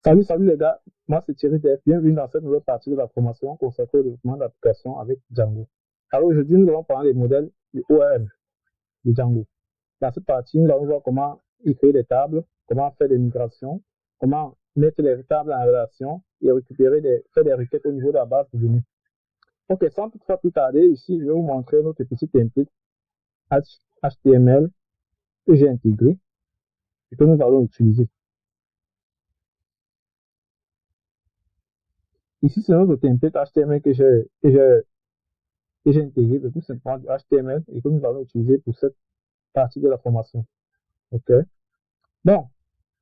Salut les gars, moi c'est Thierry Def. Bienvenue dans cette nouvelle partie de la formation consacrée au développement d'applications avec Django. Alors aujourd'hui, nous allons parler des modèles du ORM de Django. Dans cette partie, nous allons voir comment y créer des tables, comment faire des migrations, comment mettre les tables en relation et faire des requêtes au niveau de la base de données. Ok, sans toutefois plus tarder, ici je vais vous montrer notre petit template HTML que j'ai intégré et que nous allons utiliser. Ici, c'est notre template HTML que j'ai intégré de tout simplement du HTML et que nous allons utiliser pour cette partie de la formation. OK? Donc,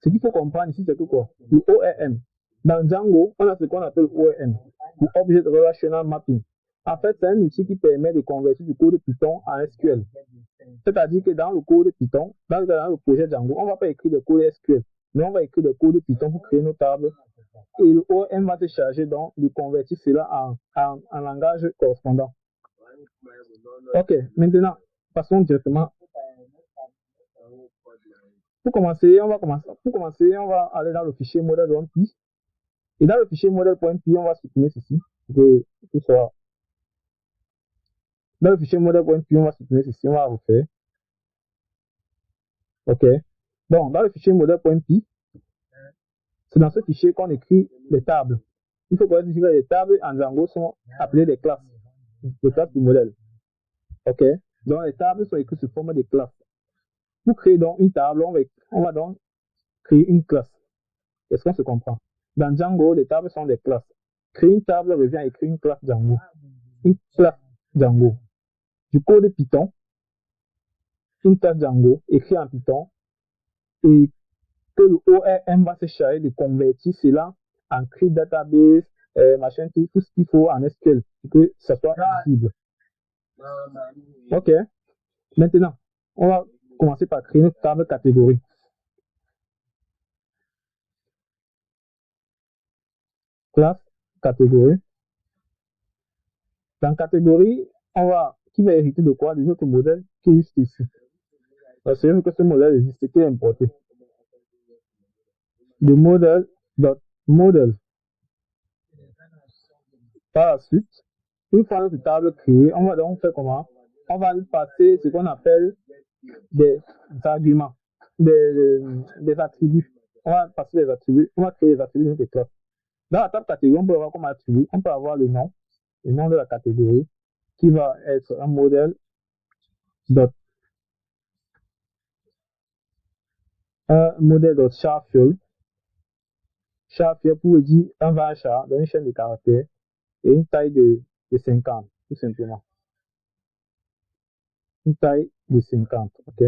ce qu'il faut comprendre ici, c'est que quoi? Le ORM. Dans Django, on a ce qu'on appelle ORM, ou Object Relational Mapping. En fait, c'est un outil qui permet de convertir du code Python en SQL. C'est-à-dire que dans le code Python, dans le projet Django, on ne va pas écrire des codes SQL, mais on va écrire des codes Python pour créer nos tables. Et le ORM va se charger donc de convertir cela en langage correspondant. Ok, maintenant, passons directement. Pour commencer, on va aller dans le fichier model.py. Et dans le fichier model.py, on va supprimer ceci. Dans le fichier model.py, on va supprimer ceci, on va refaire. Ok. Donc, dans le fichier model.py, c'est dans ce fichier qu'on écrit les tables. Il faut connaître que les tables en Django sont appelées des classes du modèle. Ok. Donc, les tables sont écrites sous forme de classes. Pour créer donc une table, on va donc créer une classe. Est-ce qu'on se comprend? Dans Django, les tables sont des classes. Créer une table revient à écrire une classe Django. Une classe Django. Du code Python, une classe Django écrit en Python et que le ORM va se charger de convertir cela en crypt database, machin, tout ce qu'il faut en SQL pour que ça soit visible. Ok. Maintenant, on va commencer par créer une table catégorie. Classe, catégorie. Dans catégorie, qui va hériter de quoi? De notre modèle qui est juste ici. C'est vrai que ce modèle existe, qui est importé. Le modèle.model. Par la suite, une fois notre table créée, on va donc faire comment? On va lui passer ce qu'on appelle des arguments, des attributs. On va passer des attributs, on va créer des attributs de notre classe. Dans la table catégorie, on peut avoir comme attribut, on peut avoir le nom de la catégorie, qui va être un modèle .sharpfield. Sharpfield pour dire un varchar dans une chaîne de caractères et une taille de 50, tout simplement. Une taille de 50, ok?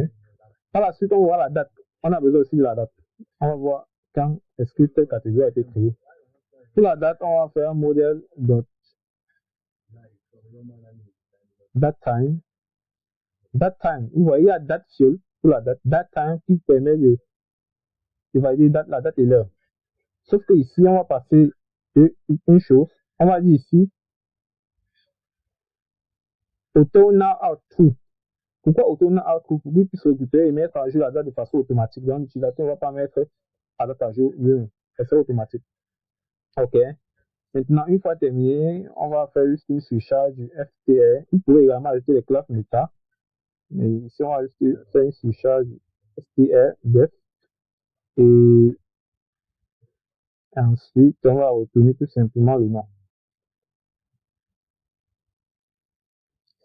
Par la suite, on va voir la date. On a besoin aussi de la date. On va voir quand est-ce que cette catégorie a été créée. Pour la date, on va faire un modèle .datetime. Datetime, vous voyez, il y a date field pour la date. Datetime qui permet de valider la date et l'heure. Sauf que ici, on va passer une chose. On va dire ici, auto now out true. Pourquoi auto now out true? Pour qu'il puisse récupérer et mettre à jour la date de façon automatique. Donc, l'utilisateur ne va pas mettre la date à jour lui-même. C'est automatique. OK. Maintenant, une fois terminé, on va faire juste une surcharge du FTR. Vous pouvez également ajouter les classes méta. Mais ici, on va juste faire une surcharge du FTR def. Et ensuite, on va retourner tout simplement le nom.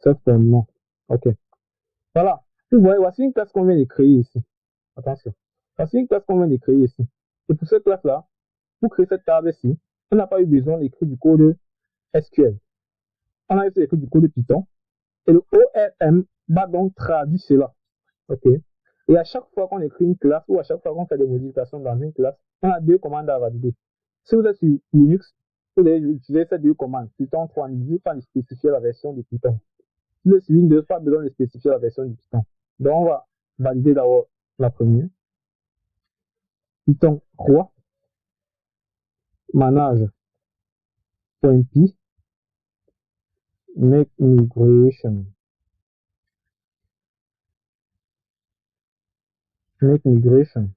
C'est un nom. OK. Voilà. Vous voyez, voici une classe qu'on vient de créer ici. Attention. Voici une classe qu'on vient de créer ici. Et pour cette classe-là, pour créer cette table-ci, on n'a pas eu besoin d'écrire du code SQL. On a juste écrit du code Python. Et le ORM va donc traduire cela. OK? Et à chaque fois qu'on écrit une classe ou à chaque fois qu'on fait des modifications dans une classe, on a deux commandes à valider. Si vous êtes sur Linux, vous allez utiliser ces deux commandes. Python 3, n'oubliez pas de spécifier la version de Python. Si vous êtes sur Windows, pas besoin de spécifier la version de Python. Donc, on va valider d'abord la première. Python 3, manage.py, make migration. Make migration.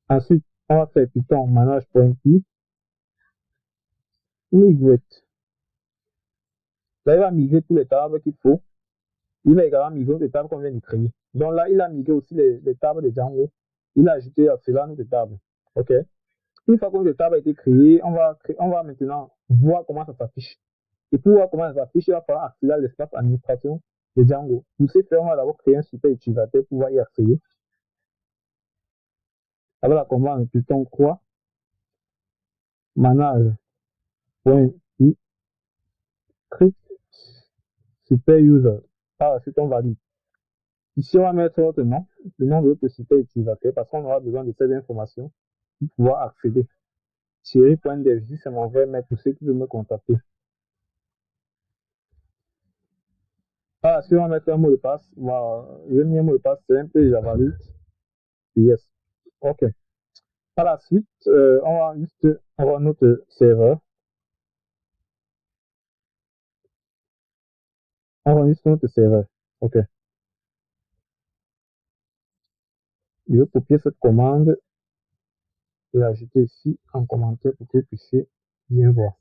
Ensuite, On va faire Python manage.py migrate. Là, il va migrer tous les tables qu'il faut. Il va également migrer les tables qu'on vient de créer. Donc là, il a migré aussi les tables de Django. Il a ajouté à cela notre table. OK? Une fois que notre table a été créée, on va maintenant voir comment ça s'affiche. Et pour voir comment ça s'affiche, il va falloir accéder à l'espace administration de Django. Pour ce faire, on va d'abord créer un super utilisateur pour pouvoir y accéder. Alors la commande Python croix manage.py script super user. Par la suite, on valide. Ici, on va mettre notre nom, le nom de notre super utilisateur, parce qu'on aura besoin de ces informations pour pouvoir accéder. Thierry.dev, c'est mon vrai mail pour ceux qui veulent me contacter. Par la suite, on va mettre un mot de passe. Je vais mettre un mot de passe simple, Javalit. Yes. OK. Par la suite, on va juste avoir notre serveur. On va juste notre serveur. OK. Je vais copier cette commande et l'ajouter ici en commentaire pour que vous puissiez bien voir.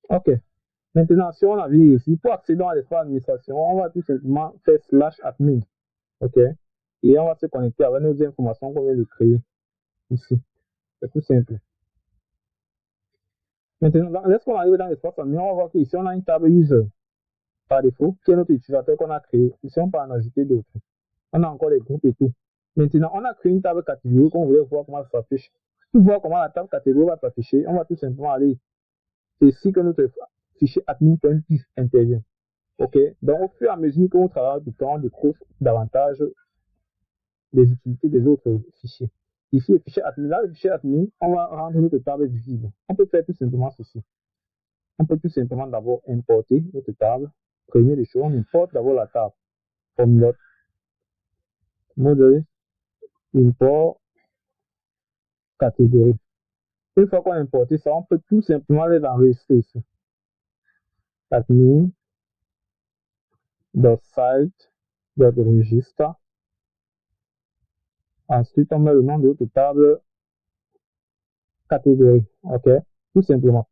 OK. Maintenant, si on a vu ici, pour accéder à l'espace administration, on va tout simplement faire /admin. OK. Et on va se connecter avec nos informations qu'on vient de créer ici. C'est tout simple. Maintenant, lorsqu'on arrive dans l'espace admin, on va voir qu'ici, on a une table user par défaut, qui est notre utilisateur qu'on a créé. Ici, on peut en ajouter d'autres. On a encore les groupes et tout. Maintenant, on a créé une table catégorie qu'on voulait voir comment ça s'affiche. Pour voir comment la table catégorie va s'afficher, on va tout simplement aller. C'est ici que notre fichier admin.py intervient. OK? Donc, au fur et à mesure qu'on travaille du temps, on découvre davantage les utilités des autres fichiers. Ici, le fichier admin, là, le fichier admin, on va rendre notre table visible. On peut faire tout simplement ceci. On peut tout simplement d'abord importer notre table. Première des choses, on importe d'abord la table. Comme notre modèle, import, catégorie. Une fois qu'on a importé ça, on peut tout simplement les enregistrer ici. Admin, site, registre. Ensuite, on met le nom de notre table catégorie. OK? Tout simplement.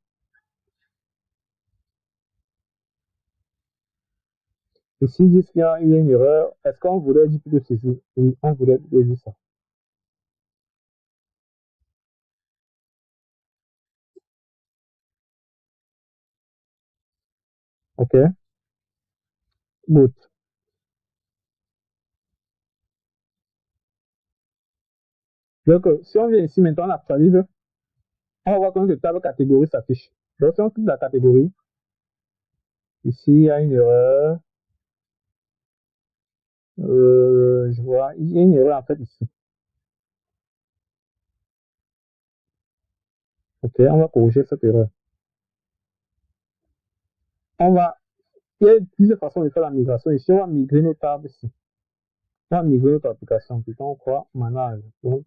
Ici, il y a une erreur. Est-ce qu'on voulait dire plus de ceci? Oui, on voulait dire ça. OK? Good. Donc, si on vient ici maintenant, on actualise, on va voir que notre table catégorie s'affiche. Donc, si on clique la catégorie, ici, il y a une erreur. Je vois, il y a une erreur en fait ici. OK, on va corriger cette erreur. Il y a plusieurs façons de faire la migration. Ici, on va migrer nos tables ici. On va migrer notre application. Puis on croit manage. Donc,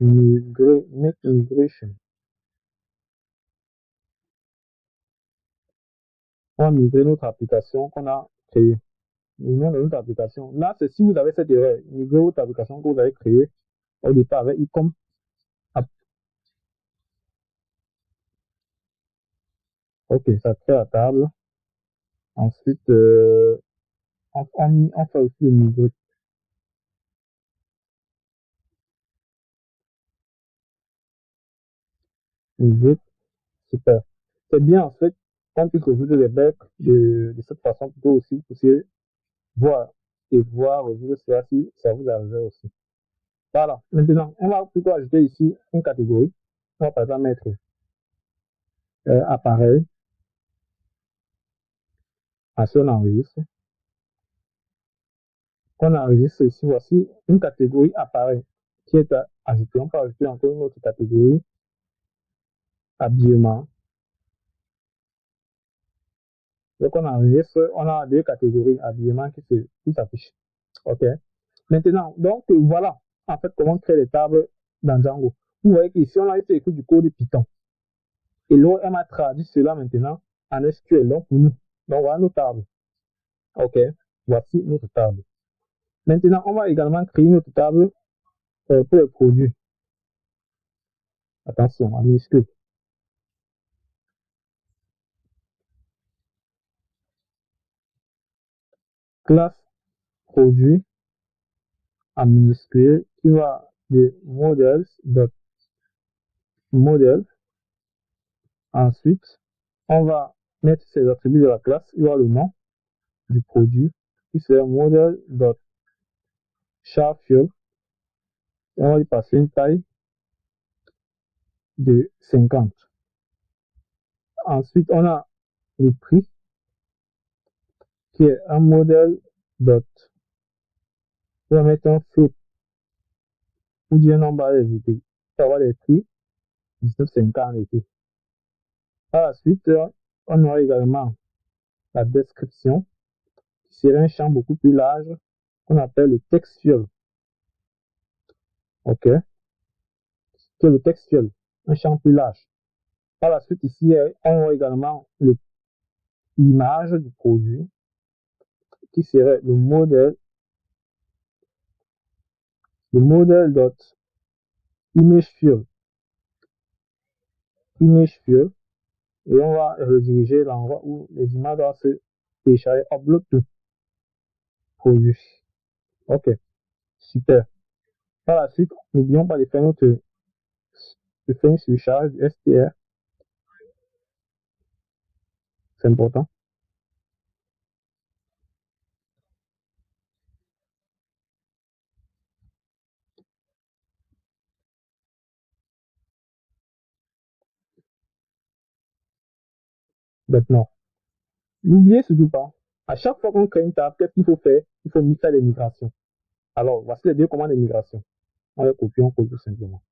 make migration. On va migrer notre application qu'on a créée. Le nom de notre application. Là, c'est si vous avez cette erreur. Migrer votre application que vous avez créée au départ avec icom. OK, ça crée la table. Ensuite, on fait aussi le migrer. Migrer, super. C'est bien en fait qu'on puisse résoudre les bugs de cette façon plutôt aussi pour voir et voir résoudre cela si ça vous arrive aussi. Voilà. Maintenant, on va plutôt ajouter ici une catégorie. On va par exemple mettre appareil. Ensuite, on enregistre. On enregistre ici, voici une catégorie appareil qui est ajoutée. On peut ajouter encore une autre catégorie habillement. Donc, on enregistre, on a deux catégories habillement qui s'affichent. OK. Maintenant, donc, voilà, en fait, comment créer les tables dans Django. Vous voyez qu'ici, on a juste écrit du code Python. Et l'OM a traduit cela maintenant en SQL, donc pour nous. Donc, voilà nos tables. OK. Voici notre table. Maintenant, on va également créer une autre table pour les produits. Attention, en minuscule. Classe produit en minuscule qui va de models.model. Ensuite, on va mettre ces attributs de la classe. Il y aura le nom du produit qui sera model.charFuel. Et on va lui passer une taille de 50. Ensuite, on a le prix qui est un modèle dot. On va mettre un float ou dire un nombre de virgules. On va avoir les prix 19,50 et tout. Par la suite, on aura également la description qui serait un champ beaucoup plus large qu'on appelle le textuel. OK? C'est le textuel, un champ plus large. Par la suite, ici, on aura également l'image du produit qui serait le modèle dot image field. Et on va rediriger l'endroit où les images doivent se télécharger, upload to produit. OK, super. Par la suite, n'oublions pas de faire une surcharge du str. C'est important. Maintenant, n'oubliez surtout pas, à chaque fois qu'on crée une table, qu'est-ce qu'il faut faire? Il faut faire des migrations. Alors, voici les deux commandes de migration. On les copie, on copie tout simplement.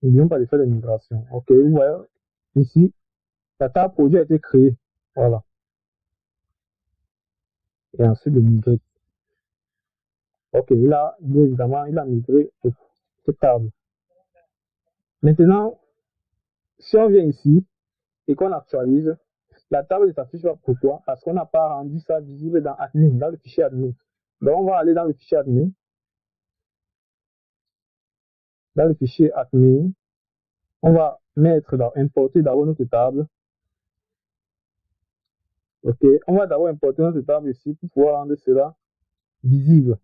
N'oublions pas de faire des migrations. OK, vous voyez, ici, la table produit a été créée. Voilà. Et ensuite, de migrer. OK, évidemment, il a migré cette table. Maintenant, si on vient ici et qu'on actualise, la table ne s'affiche pas. Pourquoi? Parce qu'on n'a pas rendu ça visible dans admin, dans le fichier admin. Donc, on va aller dans le fichier admin. Dans le fichier admin, on va importer d'abord notre table. OK, on va d'abord importer notre table ici pour pouvoir rendre cela visible.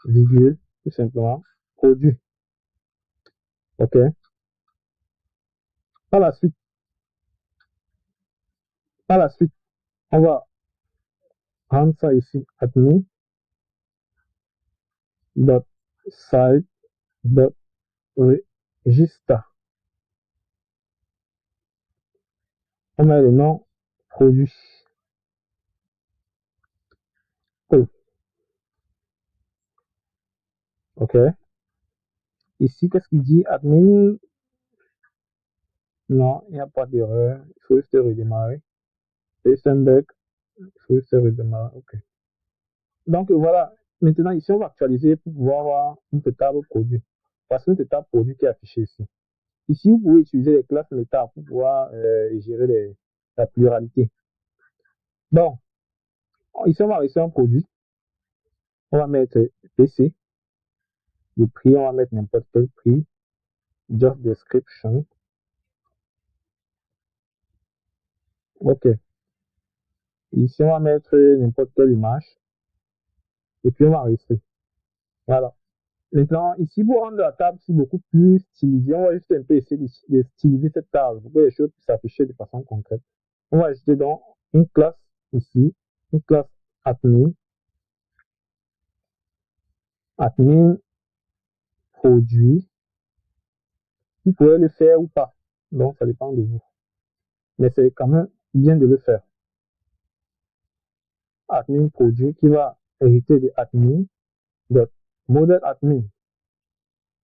Virgule, tout simplement. Produit. OK. Par la suite, on va rendre ça ici, admin, dot site, dot register. On met le nom produit. Oh. OK. Ici, qu'est-ce qu'il dit? Admin. Non, il n'y a pas d'erreur. Il faut juste redémarrer. Eisenberg. Il faut juste redémarrer. OK. Donc voilà. Maintenant, ici, on va actualiser pour pouvoir avoir notre table produit. Voici notre table produit qui est affichée ici. Ici, vous pouvez utiliser les classes méta pour pouvoir gérer la pluralité. Bon, ici, on va rester un produit. On va mettre PC. Le prix, on va mettre n'importe quel prix. Just description. OK. Ici, on va mettre n'importe quelle image. Et puis, on va rester. Voilà. Maintenant, ici, pour rendre la table beaucoup plus stylisée, on va juste un peu essayer de styliser cette table pour que les choses puissent s'afficher de façon concrète. On va ajouter donc une classe ici, une classe admin produit. Vous pouvez le faire ou pas. Donc, ça dépend de vous. Mais c'est quand même bien de le faire. Admin produit qui va hériter de admin, de modèle admin.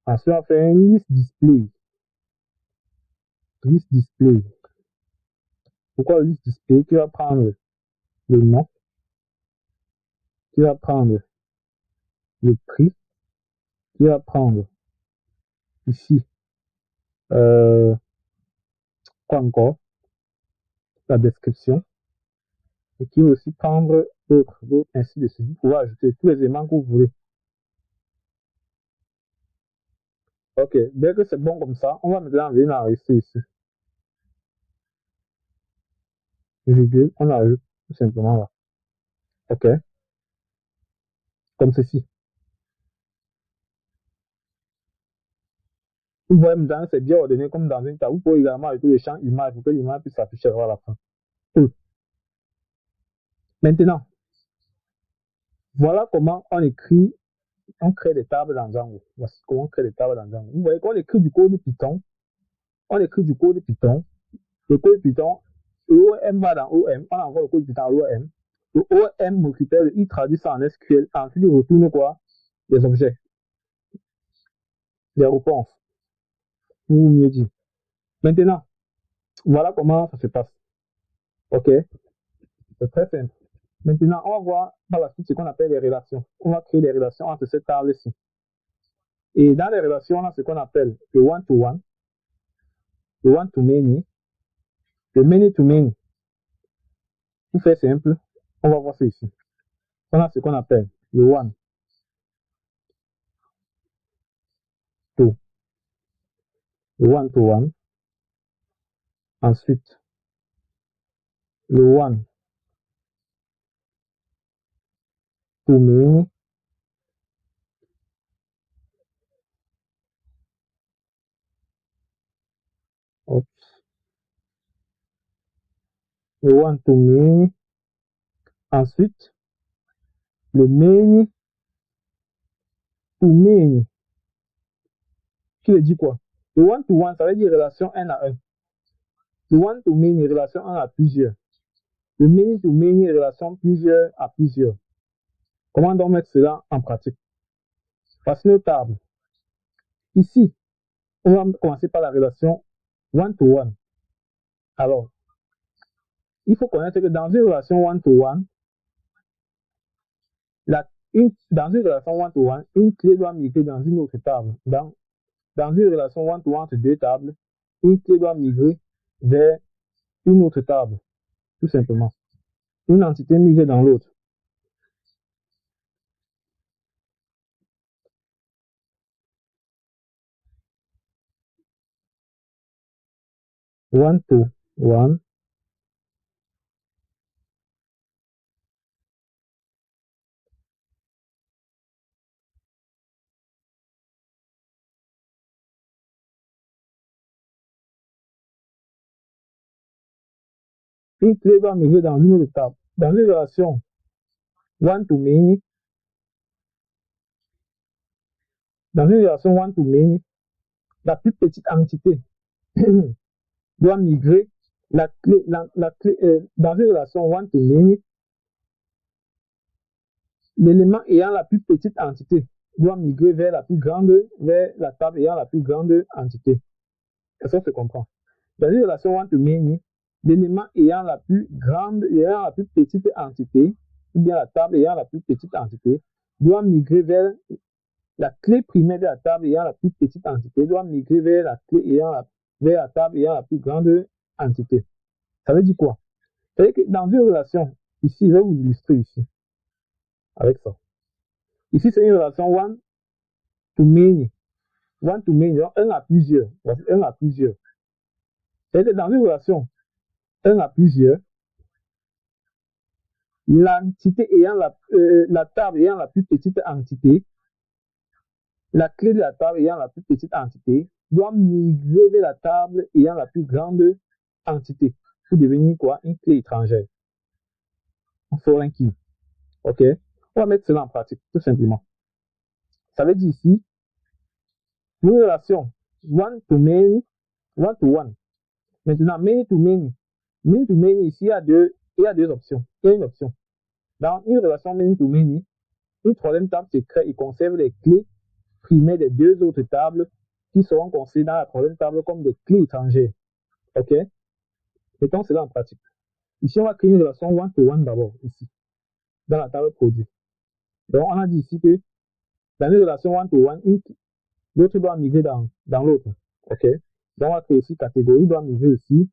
Ensuite, on va faire une liste display. Liste display. Pourquoi liste display? Qui va prendre le nom, qui va prendre le prix, qui va prendre ici quoi encore? La description. Et qui va aussi prendre d'autres, ainsi de suite. Vous pouvez ajouter tous les éléments que vous voulez. Ok, dès que c'est bon comme ça, on va maintenant venir enregistrer ici. Virgule, on ajoute tout simplement là. Ok, comme ceci. Vous voyez maintenant, c'est bien ordonné comme dans une table. Vous pouvez également ajouter le champ image pour que l'image puisse s'afficher à la fin. Cool. Maintenant, voilà comment on écrit, on crée des tables dans Django. Voici comment on crée des tables dans Django. Vous voyez qu'on écrit du code Python. On écrit du code Python. Le code Python, le OM va dans OM. On envoie le code Python à l'OM. Le OM récupère, il traduit ça en SQL. Ensuite, il retourne quoi? Des objets. Des réponses. Ou mieux dit. Maintenant, voilà comment ça se passe. Ok? C'est très simple. Maintenant, on va voir par la suite ce qu'on appelle les relations. On va créer des relations entre ces tables-ci. Et dans les relations, on a ce qu'on appelle le one-to-one, le one-to-many, le many-to-many. Pour faire simple, on va voir ça ici. On a ce qu'on appelle le one-to, le one-to-one. Ensuite, le one-to-many. Le one-to-many. Ensuite, le many-to-many. Qui veut dire quoi? Le one-to-one, ça veut dire relation 1 à 1. Le one-to-many, relation 1 à plusieurs. Le many-to-many, relation plusieurs à plusieurs. Comment donc mettre cela en pratique? Voici nos tables. Ici, on va commencer par la relation one-to-one. Alors, il faut connaître que dans une relation one-to-one, dans une relation one-to-one, une clé doit migrer dans une autre table. Dans une relation one-to-one entre deux tables, une clé doit migrer vers une autre table, tout simplement. Une entité migrer dans l'autre. One-to-one. Une clé doit migrer dans une autre table. Dans une relation one-to-many, la plus petite entité doit migrer dans une relation one-to-many, l'élément ayant la plus petite entité doit migrer vers la table ayant la plus grande entité. Est-ce qu'on se comprend? Dans une relation one-to-many, l'élément ayant la plus petite entité, ou bien la table ayant la plus petite entité, doit migrer vers la clé primaire de la table ayant la plus petite entité, doit migrer vers la table ayant la plus grande entité. Ça veut dire quoi? Ça veut dire que dans une relation, ici, je vais vous illustrer ici, avec ça. Ici, c'est une relation one-to-many. One-to-many, donc un à plusieurs. Un à plusieurs. C'est-à-dire que dans une relation un à plusieurs, l'entité ayant la table ayant la plus petite entité, la clé de la table ayant la plus petite entité, doit migrer vers la table ayant la plus grande entité pour devenir quoi? Une clé étrangère. Un foreign key. Ok? On va mettre cela en pratique, tout simplement. Ça veut dire ici, pour une relation one-to-many, one-to-one. Maintenant, many-to-many. Many-to-many, ici, il y a deux options. Il y a une option. Dans une relation many-to-many, une troisième table se crée et conserve les clés primaires des deux autres tables qui seront considérées dans la troisième table comme des clés étrangères. Ok? Mettons cela en pratique. Ici, on va créer une relation one-to-one d'abord, ici, dans la table produit. Donc, on a dit ici que dans une relation one-to-one, l'autre doit migrer dans l'autre. Ok? Donc, on va créer ici catégorie doit migrer ici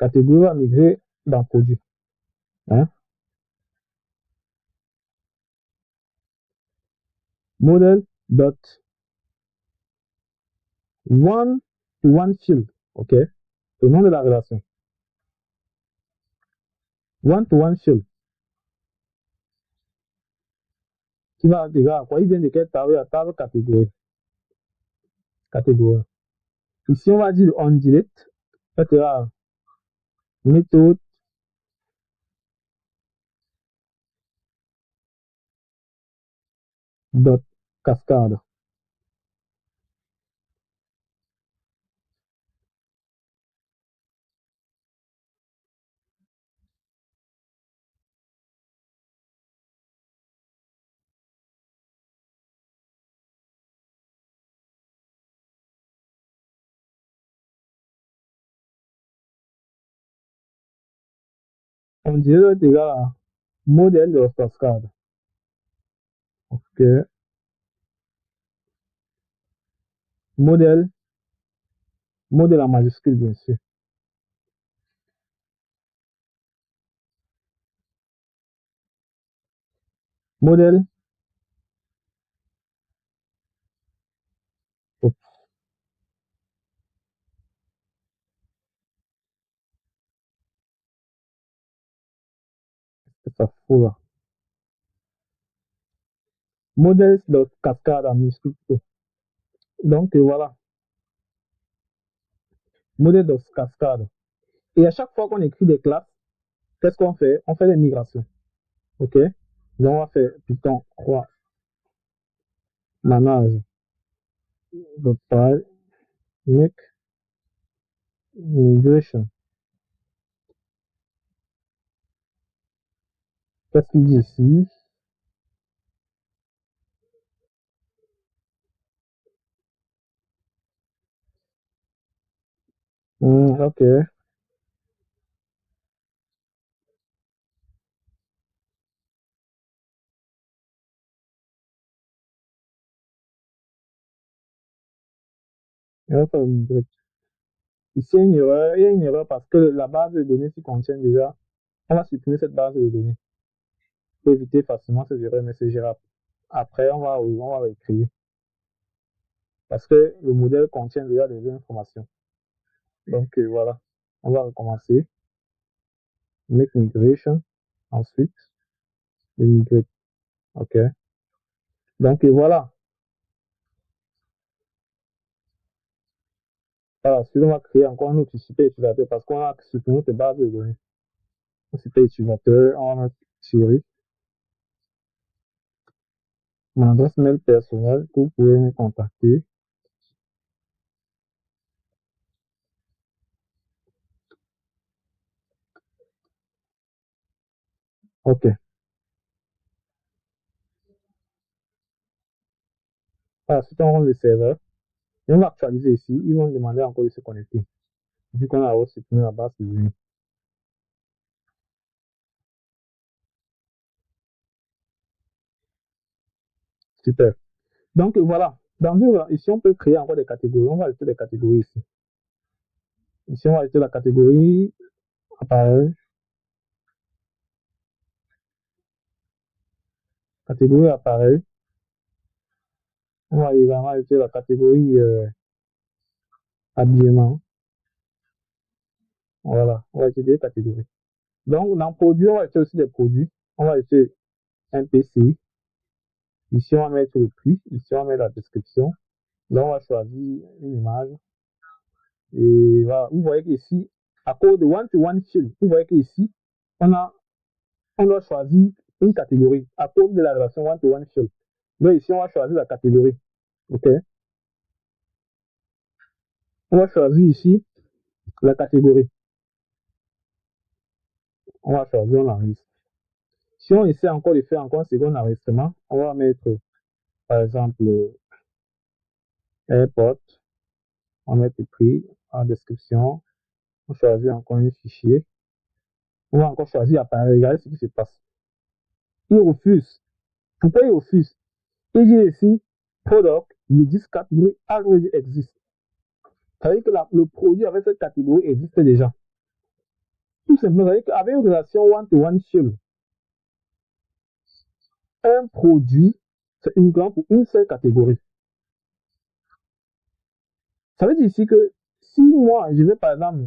catégorie va migrer dans produit. Hein? Model dot one to one field. OK? Le nom de la relation. One to one field. Qui va dire à quoi? Il vient de quelle table? La table catégorie. Catégorie. Ici, on va dire on delete. Ça sera méthode dot cascade. On dirait déjà modèle de cascade. OK. Modèle en majuscule, bien sûr. Modèle. Oups, c'est ça fou là. Modèle de cascade en minuscule. Donc voilà. Modèle de cascade. Et à chaque fois qu'on écrit des classes, qu'est-ce qu'on fait? On fait des migrations. OK? Donc on va faire Python 3 manage de file make migration. Qu'est-ce qu'il dit ici? OK. Et on va faire migrer. Ici, il y a une erreur. Il y a une erreur parce que la base de données s'y contient déjà. On va supprimer cette base de données pour éviter facilement ces erreurs, mais c'est gérable. Après, on va réécrire. Parce que le modèle contient déjà des informations. Donc voilà. On va recommencer. Make migration. Ensuite, migrer. OK. Donc voilà. Par la suite, on va créer encore un autre super utilisateur parce qu'on a supprimé notre base de données. Un super utilisateur, on va mettre Thierry. Mon adresse mail personnelle que vous pouvez me contacter. OK. Par la suite, on rend le serveur. Et on va actualiser ici. Ils vont demander encore de se connecter. Vu qu'on a supprimé la base de données. Super. Donc voilà. Ici, on peut créer encore des catégories. On va ajouter des catégories ici. Ici, on va ajouter la catégorie appareil. Catégorie appareil. On va également ajouter la catégorie habillement. Voilà. On va ajouter des catégories. Donc, dans produit, on va ajouter aussi des produits. On va ajouter un PC. Ici, on va mettre le prix. Ici, on va mettre la description. Là, on va choisir une image. Et voilà. Vous voyez qu'ici, à cause de one-to-one field, vous voyez qu'ici, on doit choisir une catégorie à cause de la relation one-to-one field. Donc ici, on va choisir la catégorie. OK? On va choisir ici la catégorie. On va choisir, on enregistre. Si on essaie encore de faire encore un second enregistrement, on va mettre, par exemple, airport. On va mettre le prix en description. On choisit encore un fichier. On va encore choisir appareil. Regardez ce qui se passe. Il refuse. Pourquoi il refuse? Il dit ici, product with this category already exists. Ça veut dire que le produit avec cette catégorie existe déjà. tout simplement, avec une relation one-to-one seule, un produit, c'est uniquement pour une seule catégorie. Ça veut dire ici que si moi, je vais par exemple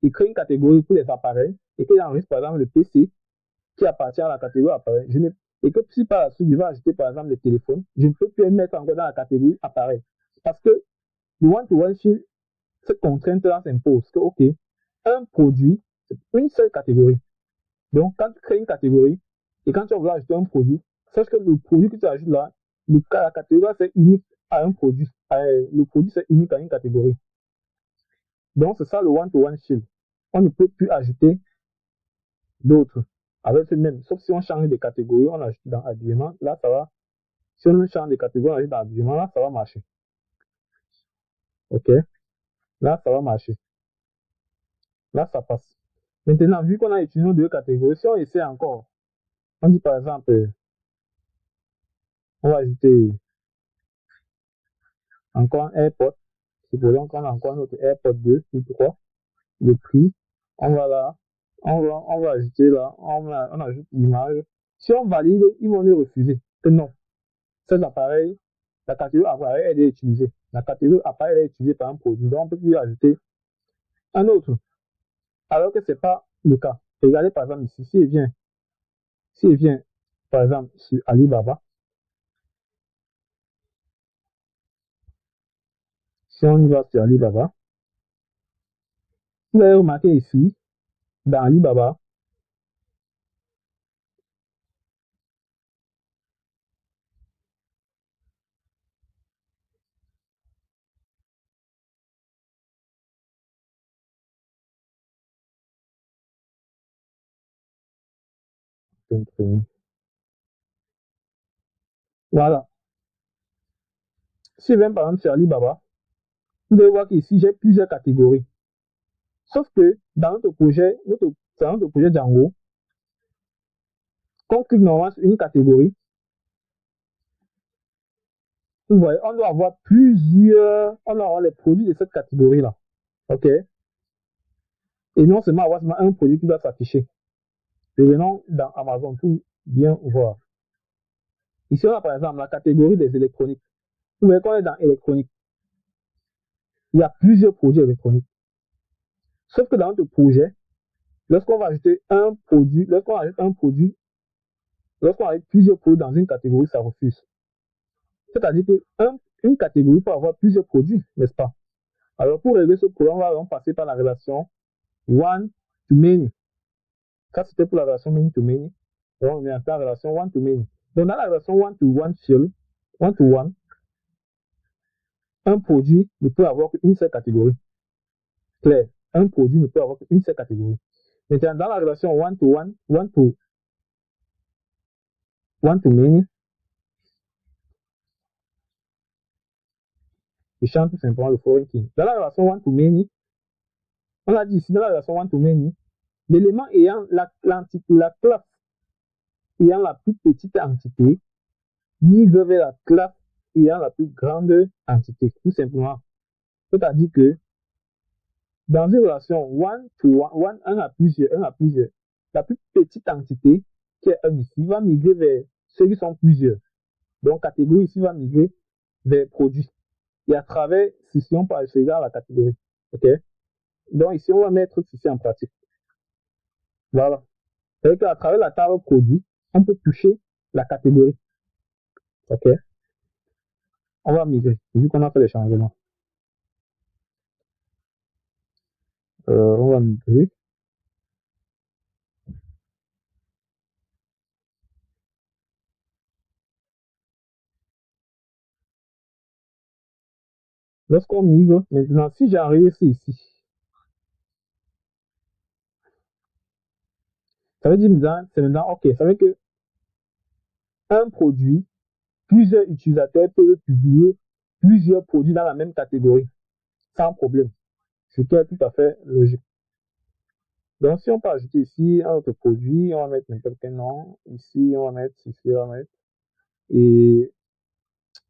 écrire une catégorie pour les appareils et que j'enregistre par exemple le PC qui appartient à la catégorie appareil, et que si par la suite je vais ajouter par exemple le téléphone, je ne peux plus mettre encore dans la catégorie appareil. Parce que le one-to-one, cette contrainte-là s'impose que, OK, un produit, c'est une seule catégorie. Donc, quand tu crées une catégorie et quand tu vas vouloir ajouter un produit, sache que le produit que tu ajoutes là, la catégorie, c'est unique à un produit. Le produit, c'est unique à une catégorie. Donc, c'est ça le one-to-one shield. On ne peut plus ajouter d'autres avec le même. Sauf si on change de catégorie, on ajoute dans habillement, là, ça va. Si on change de catégorie, on ajoute dans habillement, là, ça va marcher. OK? Là, ça va marcher. Là, ça passe. Maintenant, vu qu'on a utilisé nos deux catégories, si on essaie encore, on dit par exemple, on va ajouter encore un AirPod. Supposons qu'on a encore notre AirPod 2 ou 3. Le prix, on va là, on va ajouter là, on ajoute l'image. Si on valide, ils vont nous refuser. Que non, cet appareil, la catégorie appareil, elle est utilisée. La catégorie appareil, elle est utilisée par un produit. Donc, on peut plus ajouter un autre. Alors que c'est pas le cas. Regardez par exemple ici, s'il vient, par exemple, sur Alibaba, si on y va sur Alibaba, vous allez remarquer ici, dans Alibaba, voilà. Si je viens par exemple sur Alibaba, vous allez voir qu'ici, j'ai plusieurs catégories. Sauf que dans notre projet Django, quand on clique normalement sur une catégorie, vous voyez, on doit avoir on doit avoir les produits de cette catégorie-là. OK? Et non seulement avoir seulement un produit qui doit s'afficher. Revenons dans Amazon pour bien voir. Ici, on a par exemple la catégorie des électroniques. Vous voyez qu'on est dans électronique. Il y a plusieurs produits électroniques. Sauf que dans notre projet, lorsqu'on va ajouter un produit, lorsqu'on ajoute plusieurs produits dans une catégorie, ça refuse. C'est-à-dire qu'une catégorie peut avoir plusieurs produits, n'est-ce pas? Alors, pour régler ce problème, on va passer par la relation one to many. Ça, c'était pour la relation many to many. Donc, on est en la relation one to many. Donc, dans la relation one to one seul, one to one, un produit ne peut avoir qu'une seule catégorie. Claire. Un produit ne peut avoir qu'une seule catégorie. Maintenant, dans la relation one to one, one to many, je chante tout simplement le foreign key. Dans la relation one to many, on a dit ici, dans la relation one to many, l'élément ayant la classe ayant la plus petite entité migre vers la classe ayant la plus grande entité, tout simplement. C'est-à-dire que dans une relation one to one, un à plusieurs, la plus petite entité, qui est un ici, va migrer vers ceux qui sont plusieurs. Donc, catégorie ici va migrer vers produits. Et à travers ceci, on peut accéder à la catégorie. OK? Donc, ici, on va mettre ceci en pratique. Voilà. C'est qu'à travers la table produit, on peut toucher la catégorie. OK? On va migrer, vu qu'on a fait les changements. On va migrer. Lorsqu'on migre, maintenant, si j'enregistre ici, ça veut dire c'est maintenant, OK, ça veut dire que un produit, plusieurs utilisateurs peuvent publier plusieurs produits dans la même catégorie, sans problème. Ce qui est tout à fait logique. Donc, si on peut ajouter ici un autre produit, on va mettre n'importe quel nom. Ici, on va mettre, ici, on va mettre. Et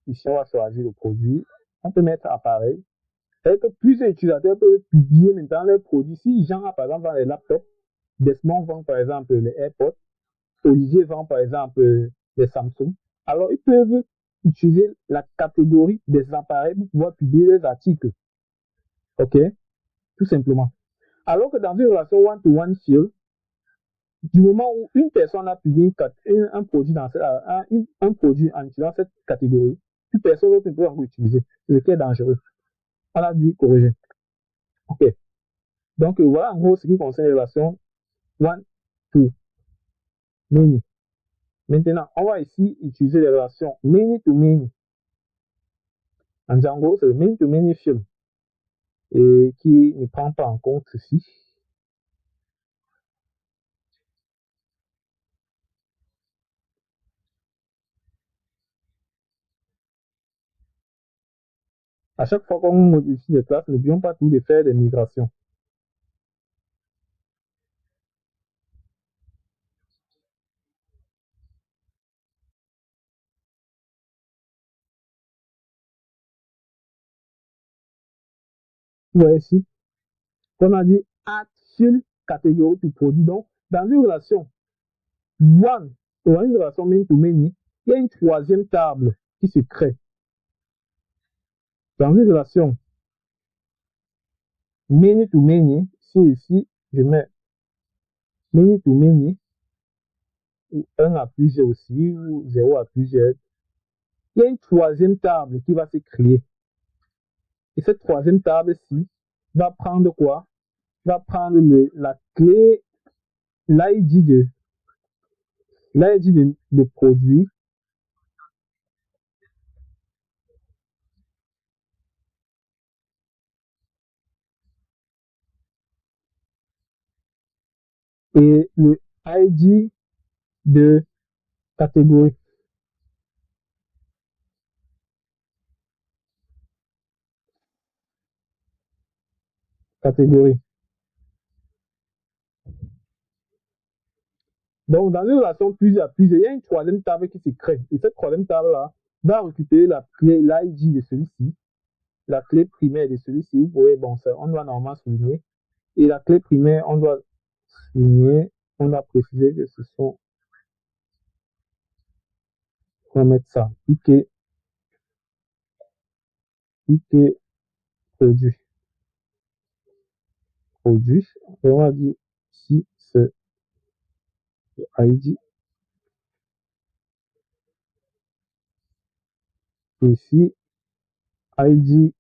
ici, on va choisir le produit. On peut mettre appareil. C'est-à-dire que plusieurs utilisateurs peuvent publier maintenant leurs produits. Si les gens, par exemple, dans les laptops, Desmond vend par exemple les AirPods, Olivier vend par exemple les Samsung, alors ils peuvent utiliser la catégorie des appareils pour pouvoir publier des articles. OK? Tout simplement. Alors que dans une relation one-to-one field, du moment où une personne a publié un produit un produit en utilisant cette catégorie, plus personne d'autre ne peut encore l'utiliser. C'est ce qui est dangereux. On a dû corriger. OK. Donc, voilà en gros ce qui concerne les relations one-to-many. Maintenant, on va ici utiliser les relations many-to-many. En Django, c'est le many-to-many field et qui ne prend pas en compte ceci. À chaque fois qu'on modifie les classes, n'oublions pas tout de faire des migrations. Vous voyez ici, on a dit add field catégorie to produit. Donc, dans une relation one, ou dans une relation many-to-many, il y a une troisième table qui se crée. Dans une relation many-to-many, si ici, je mets many-to-many, ou 1 à plusieurs aussi, ou 0 à plusieurs, il y a une troisième table qui va se créer. Et cette troisième table-ci va prendre quoi? Va prendre la clé, l'ID de produit et le ID de catégorie. Catégorie. Donc, dans une relation plusieurs, il y a une troisième table qui se crée. Et cette troisième table-là va récupérer la clé, l'ID de celui-ci, la clé primaire de celui-ci. Vous voyez, bon, ça, on doit normalement souligner. Et la clé primaire, on doit souligner, on doit préciser que ce sont, on va mettre ça, piqué produit. Produit. Et on va dire ici, c'est le ID. Et ici, ID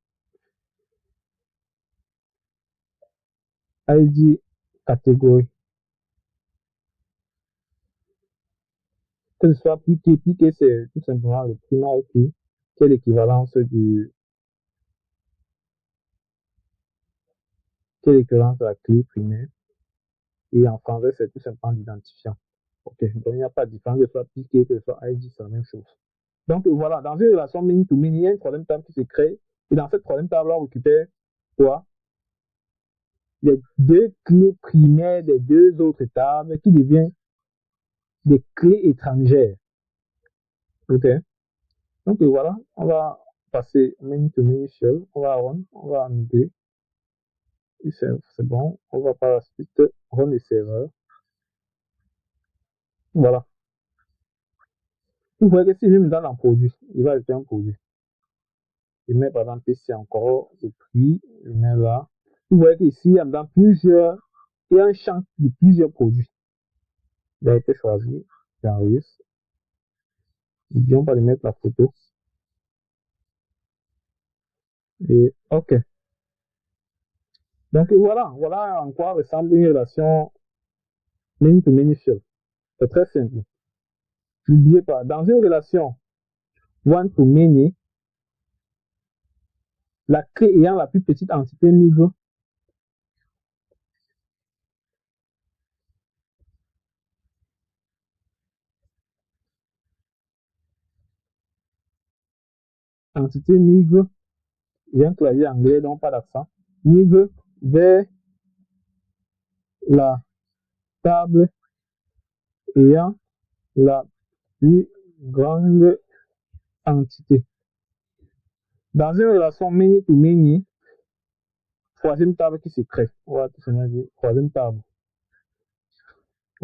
catégorie. Que ce soit piqué, c'est tout simplement le primaire qui est l'équivalence de la clé primaire. Et en français, c'est tout simplement l'identifiant. OK. Donc, il n'y a pas de différence que ce soit piqué, que ce soit ID, c'est la même chose. Donc, voilà. Dans une relation many-to-many, il y a une troisième table qui se crée. Et dans cette troisième table, on récupère quoi? Les deux clés primaires des deux autres tables qui deviennent des clés étrangères. OK. Donc, voilà. On va passer many-to-many shell. On va run. On va migrer. C'est bon. On va par la suite run les serveurs. Voilà. Vous voyez que si je me donne un produit, il va ajouter un produit. Je mets par exemple ici encore le prix, je mets là. Vous voyez qu'ici, il y a un champ de plusieurs produits. Il a été choisi, j'enregistre. N'oublions pas de mettre la photo. Et OK. Donc voilà en quoi ressemble une relation many-to-many field. C'est très simple. N'oubliez pas, dans une relation one-to-many, la clé ayant la plus petite entité migre j'ai un clavier anglais, donc pas d'accent, migre vers la table ayant la plus grande entité. Dans une relation many-to-many, troisième table qui se crée. On va tout simplement dire troisième table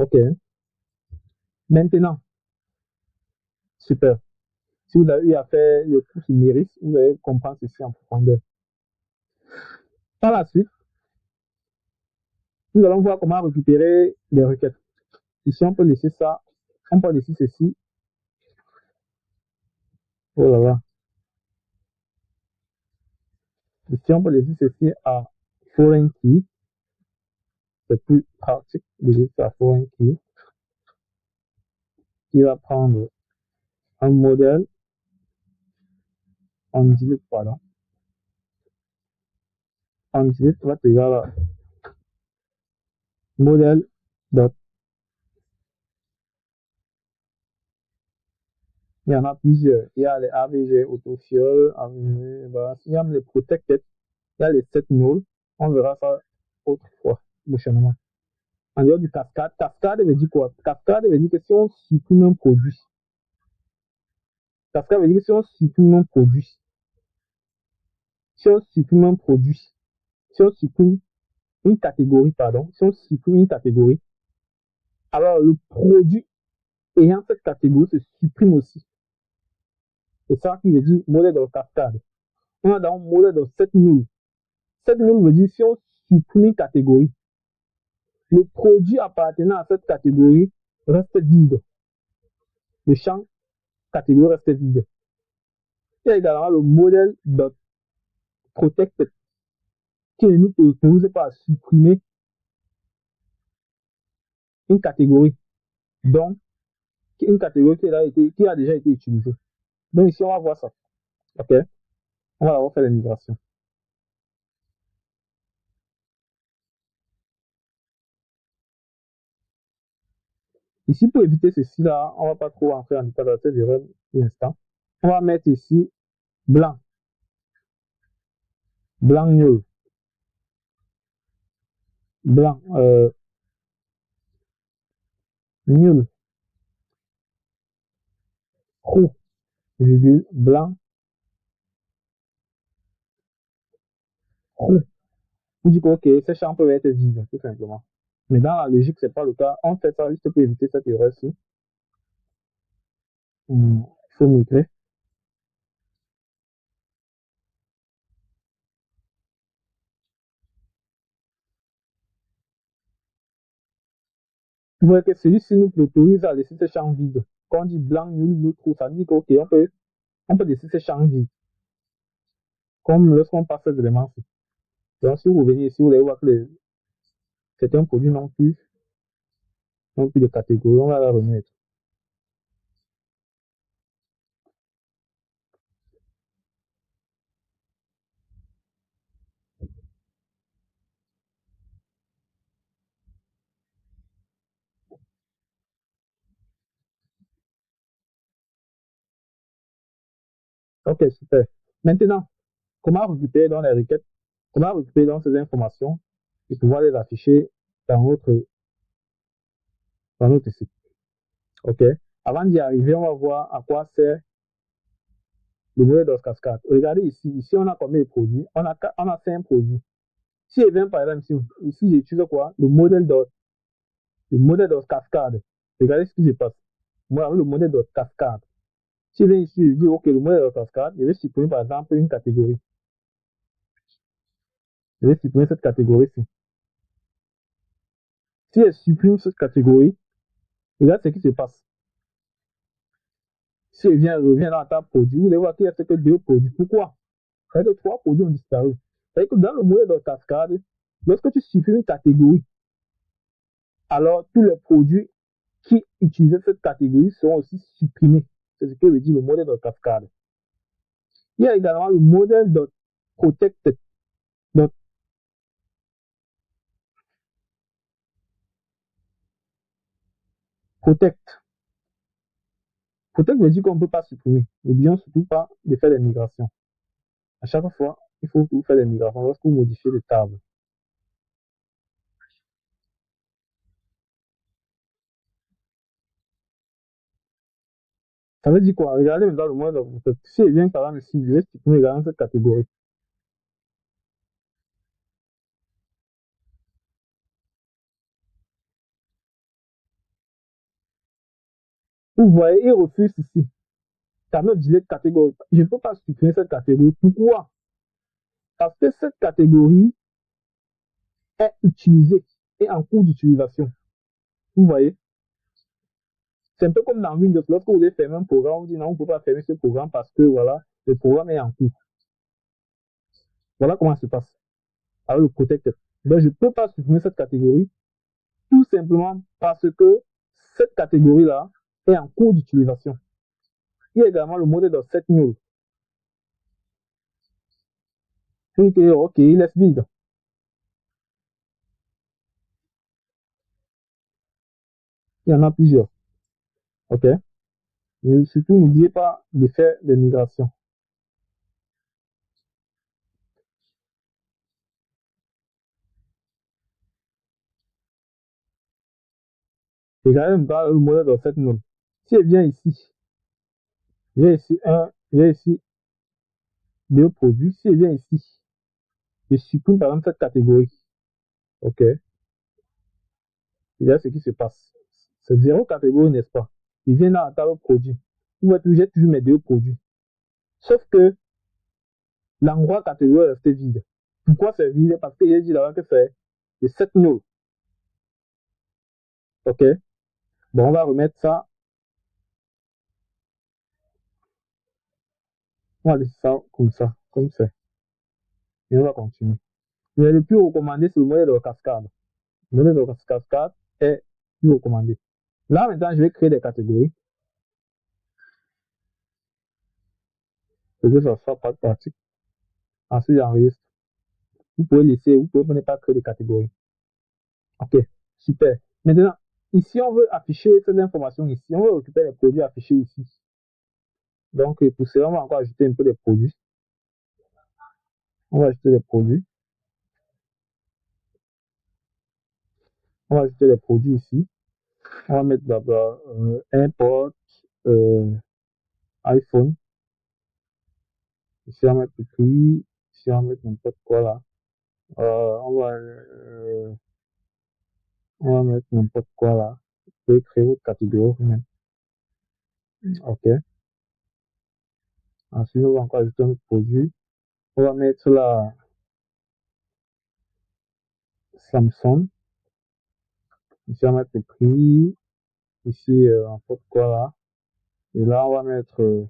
OK. Maintenant, super. Si vous avez eu à faire le cours sur Méris, vous allez comprendre ceci en profondeur. Par la suite, nous allons voir comment récupérer les requêtes. Ici, on peut laisser ça, on peut laisser ceci. Oh là là. Ici, on peut laisser ceci à foreign key. C'est plus pratique de laisser à foreign key. Qui va prendre un modèle en delete, pardon. En delete va égal à modèle dot. Il y en a plusieurs. Il y a les AVG autofill, AVG, voilà. Il y a les protected. Il y a les set null. On verra ça autre fois, prochainement. En dehors du cascade, cascade veut dire quoi? Cascade veut dire que si on supprime un produit, cascade veut dire que si on supprime un produit, si on supprime un produit, si on supprime une catégorie, pardon, si on supprime une catégorie, alors le produit ayant cette catégorie se supprime aussi. C'est ça qui veut dire modèle de cascade. On a dans le modèle de set null. Set null veut dire si on supprime une catégorie, le produit appartenant à cette catégorie reste vide. Le champ catégorie reste vide. Il y a également le modèle de protected qui ne nous autorise pas à supprimer une catégorie. Donc, une catégorie qui a déjà été utilisée. Donc ici, on va voir ça. OK? On va d'abord faire la migration. Ici, pour éviter ceci là, on va pas trop entrer en détail dans cette erreur pour l'instant. On va mettre ici blanc. Blanc nul. Blanc nul. Roux. Virgule blanc. Roux. Vous dites que ok, ces champs peuvent être vides, tout simplement. Mais dans la logique, c'est pas le cas. On fait ça juste pour éviter cette erreur-ci. Il faut migrer. Vous voyez que celui-ci nous autorise à laisser ces champs vides. Quand on dit blanc, nul, nous trou, ça dit que ok, on peut laisser ces champs vides. Comme lorsqu'on passe ces éléments-ci. Donc, si vous revenez ici, vous allez voir que certains produits non plus de catégorie, on va la remettre. Ok, super. Maintenant, comment récupérer dans les requêtes, comment récupérer dans ces informations et pouvoir les afficher dans notre site. Ok. Avant d'y arriver, on va voir à quoi sert le modèle d'os cascade. Regardez ici, on a combien de produits? On a 5 produits. Si je viens par exemple ici j'utilise quoi? Le modèle d'os cascade. Regardez ce qui se passe. Moi, avec le modèle d'os cascade. Si je viens ici, je dis ok, le modèle d'os cascade, je vais supprimer par exemple une catégorie. Je vais supprimer cette catégorie-ci. Si je supprime cette catégorie, regarde ce qui se passe. Si je reviens dans la table produit, vous allez voir qu'il y a que 2 produits. Pourquoi? Près de 3 produits ont disparu. C'est-à-dire que dans le modèle de cascade, lorsque tu supprimes une catégorie, alors tous les produits qui utilisaient cette catégorie seront aussi supprimés. C'est ce que veut dire le modèle de cascade. Il y a également le modèle de protected. Donc, protect. Protect veut dire qu'on ne peut pas supprimer. N'oublions surtout pas de faire des migrations. À chaque fois, il faut tout faire des migrations lorsque vous modifiez les tables. Ça veut dire quoi? Regardez maintenant le modèle de protect. Si je viens par exemple ici, je vais supprimer également cette catégorie. Vous voyez, il refuse ici. Cannot delete catégorie. Je ne peux pas supprimer cette catégorie. Pourquoi? Parce que cette catégorie est utilisée et en cours d'utilisation. Vous voyez? C'est un peu comme dans Windows. Lorsque vous voulez fermer un programme, vous dites non, on ne peut pas fermer ce programme parce que voilà, le programme est en cours. Voilà comment ça se passe. Alors le protecteur. Donc je ne peux pas supprimer cette catégorie tout simplement parce que cette catégorie-là est en cours d'utilisation. Il y a également le modèle de set null. OK, il laisse vide. Il y en a plusieurs. OK? Et surtout, n'oubliez pas de faire des migrations. Regardez le modèle de set null. Si elle vient ici, j'ai ici deux produits. Si elle vient ici, je supprime par exemple cette catégorie. OK? Regardez ce qui se passe. C'est zéro catégorie, n'est-ce pas? Il vient dans la table produit. J'ai toujours mes deux produits. Sauf que l'endroit catégorie est resté vide. Pourquoi c'est vide? Parce que j'ai dit là que c'est le set null. OK? Bon, on va remettre ça. On va laisser ça, comme c'est. Et on va continuer. Mais le plus recommandé, c'est le modèle de cascade. Le modèle de cascade est plus recommandé. Là, maintenant, je vais créer des catégories. Pour que ça soit pas pratique. Ensuite, j'enregistre. Vous pouvez ne pas créer des catégories. OK, super. Maintenant, ici, on veut afficher cette information ici. On veut récupérer les produits affichés ici. Donc, pour cela, on va encore ajouter un peu de produits. On va ajouter les produits. On va ajouter les produits ici. On va mettre d'abord import iPhone. Ici, on va mettre le prix. Ici, on va mettre n'importe quoi là. On va mettre n'importe quoi là. Vous pouvez créer votre catégorie même. OK. Ensuite, on va encore ajouter un autre produit. On va mettre la Samsung. Ici, on va mettre le prix. Ici, n'importe quoi là. Et là, on va mettre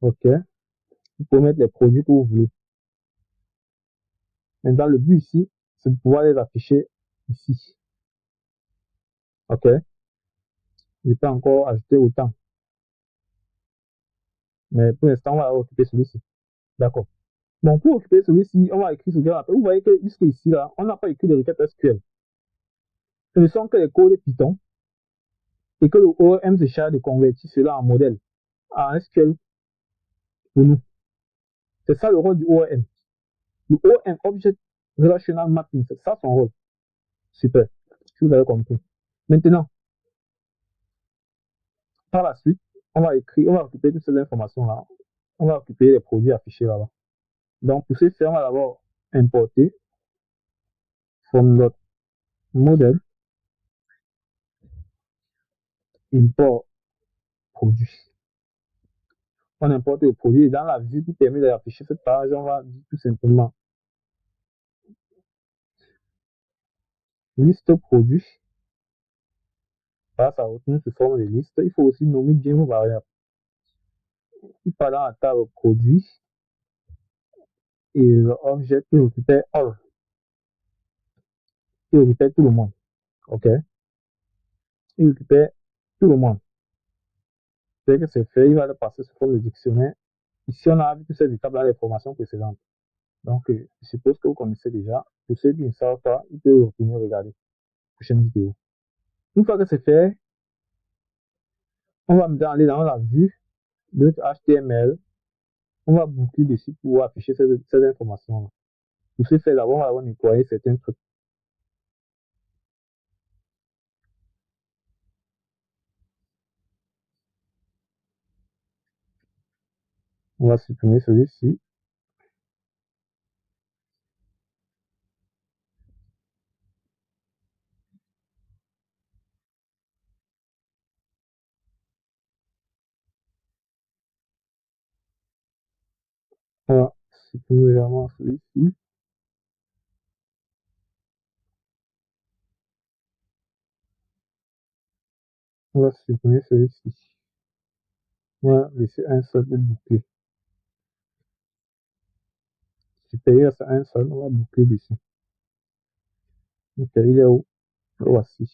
OK. Vous pouvez mettre les produits que vous voulez. Maintenant, le but ici, c'est de pouvoir les afficher ici. OK. Je peux encore ajouter autant. Mais pour l'instant, on va occuper celui-ci. D'accord. Donc, pour occuper celui-ci, on va écrire ce qu'on appelle. Vous voyez que jusqu'ici, là, on n'a pas écrit de requête SQL. Ce ne sont que les codes Python et que le ORM se charge de convertir cela en modèle, en SQL pour nous. C'est ça le rôle du ORM. Le ORM, Object Relational Mapping, c'est ça son rôle. Super. Si vous avez compris. Maintenant, par la suite, on va occuper toutes ces informations-là. On va occuper les produits affichés là-bas. Donc, pour ce faire, on va d'abord importer from notre modèle import produit. On importe le produit et dans la vue qui permet d'afficher cette page, on va dire tout simplement liste produit. Ça retient sous forme de liste. Il faut aussi nommer bien vos variables. Il part dans la table produit et l'objet qui récupère all. Il récupère tout le monde. OK? Il récupère tout le monde. Dès que c'est fait, il va le passer sous forme de dictionnaire. Ici, on a vu toutes ces étapes dans les formations précédentes. Donc, je suppose que vous connaissez déjà. Pour ceux qui ne savent pas, ils peuvent revenir regarder la prochaine vidéo. Une fois que c'est fait, on va maintenant aller dans la vue de notre HTML. On va boucler dessus pour afficher ces informations-là. Pour ce faire, d'abord, on va nettoyer certains trucs. On va supprimer celui-ci. On va supprimer également celui-ci. On va supprimer celui-ci. On va laisser un seul boucler. Supérieur à un seul, on va boucler dessus. Ok, il est où? Voici.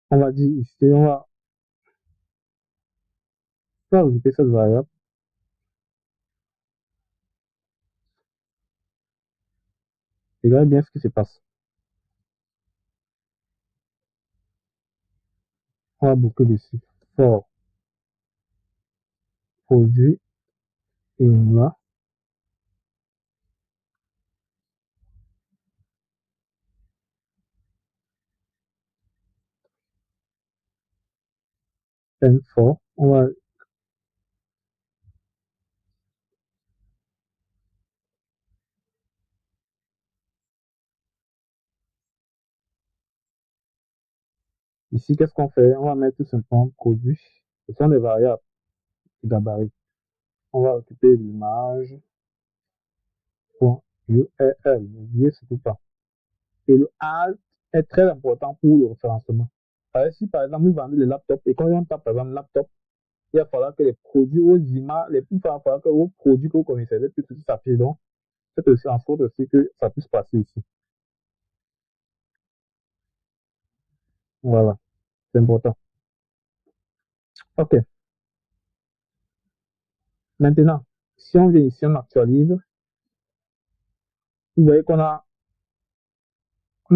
On va dire ici, on va ajouter cette variable. Regardez bien ce qui se passe. On va boucler dessus. For produit et moi. And for. On va ici, qu'est-ce qu'on fait? On va mettre tout simplement produit. Ce sont des variables de gabarit. On va occuper l'image. .url. N'oubliez surtout pas. Et le alt est très important pour le référencement. Si par exemple vous vendez les laptops et quand on tape par exemple laptop, il va falloir que les produits, vos images, il va falloir que vos produits que vous connaissez puissent s'afficher. Donc, faites aussi en sorte aussi que ça puisse passer ici. Voilà, c'est important. Ok. Maintenant, si on vient ici, on actualise, vous voyez qu'on a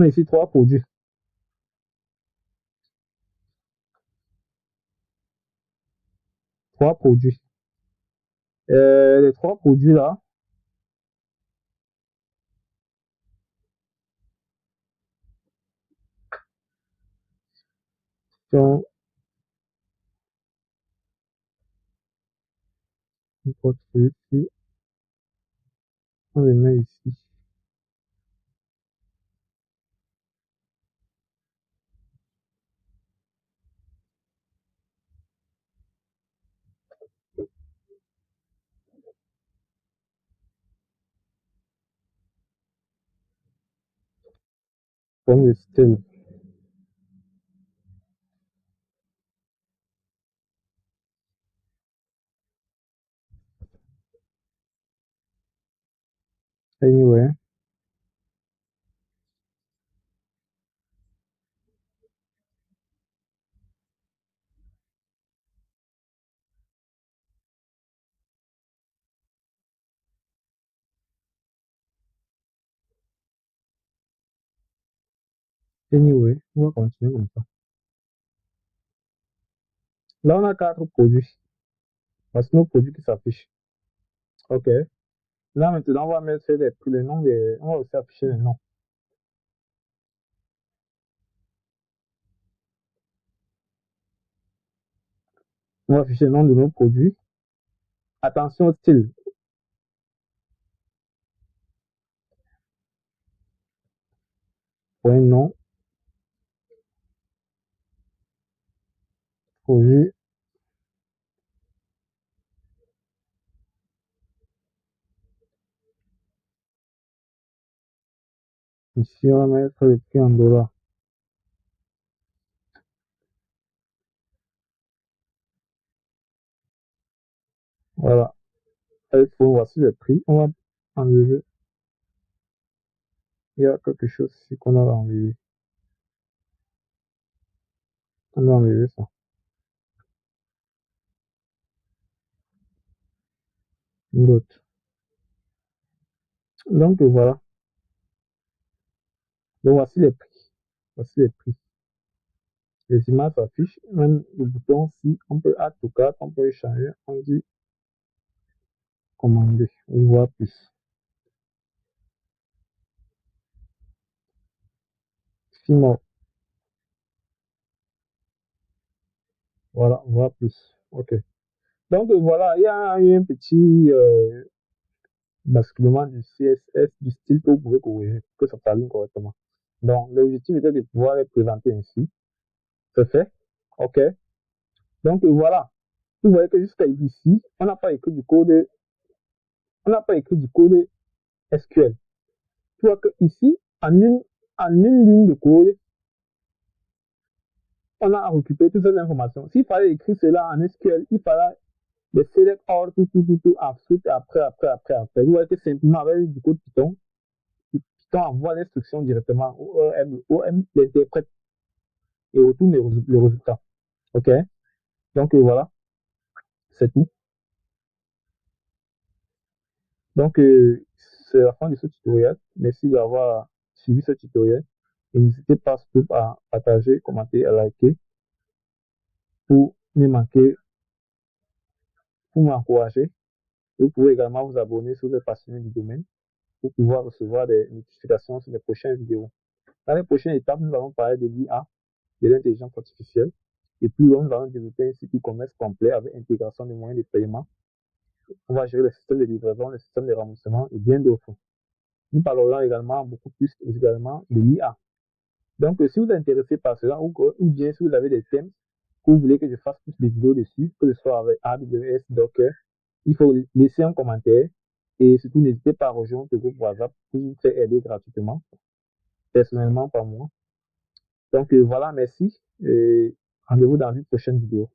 ici trois produits. Trois produits. Les trois produits là sont, on les met ici. Comme le style. Anyway. Anyway, on va continuer comme ça. Là, on a quatre produits. Voici nos produits qui s'affichent. OK. Là, maintenant, on va mettre les noms on va aussi afficher les noms. On va afficher le nom de nos produits. Attention au style. Point nom, produit. Ici, on va mettre le prix en dollars. Voilà. iPhone, voici le prix. On va enlever. Il y a quelque chose ici qu'on a enlevé. On a enlevé ça. D'autres. Donc, voilà. Donc, voici les prix. Voici les prix. Les images s'affichent. Même le bouton, si on peut add to cart, on peut changer. On dit commander ou voir plus. Sinon, voilà, voir plus. OK. Donc voilà, il y a eu un petit basculement du CSS, du style que vous pouvez corriger, que ça s'aligne correctement. Donc l'objectif était de pouvoir les présenter ainsi. C'est fait. OK. Donc voilà. Vous voyez que jusqu'à ici, on n'a pas écrit du code, SQL. Tu vois que ici, en une ligne de code, on a récupéré toutes ces informations. S'il fallait écrire cela en SQL, il fallait le select all, tout, ensuite, après. Vous voyez que simplement avec du code Python, Python envoie l'instruction directement au OM l'interprète et retourne le résultat. OK? Donc voilà, c'est tout. Donc c'est la fin de ce tutoriel. Merci d'avoir suivi ce tutoriel. Et n'hésitez pas surtout à partager, commenter, à liker pour ne manquer, pour m'encourager. Et vous pouvez également vous abonner si vous êtes passionné du domaine pour pouvoir recevoir des notifications sur les prochaines vidéos. Dans les prochaines étapes, nous allons parler de l'IA, de l'intelligence artificielle. Et puis, nous allons développer un site e-commerce complet avec intégration des moyens de paiement. On va gérer le système de livraison, le système de remboursement et bien d'autres. Nous parlerons également beaucoup plus également de l'IA. Donc, si vous êtes intéressé par cela ou bien si vous avez des thèmes que vous voulez que je fasse plus de vidéos dessus, que ce soit avec AWS, Docker, il faut laisser un commentaire et surtout n'hésitez pas à rejoindre le groupe WhatsApp pour vous faire aider gratuitement, personnellement par moi. Donc voilà, merci et rendez-vous dans une prochaine vidéo.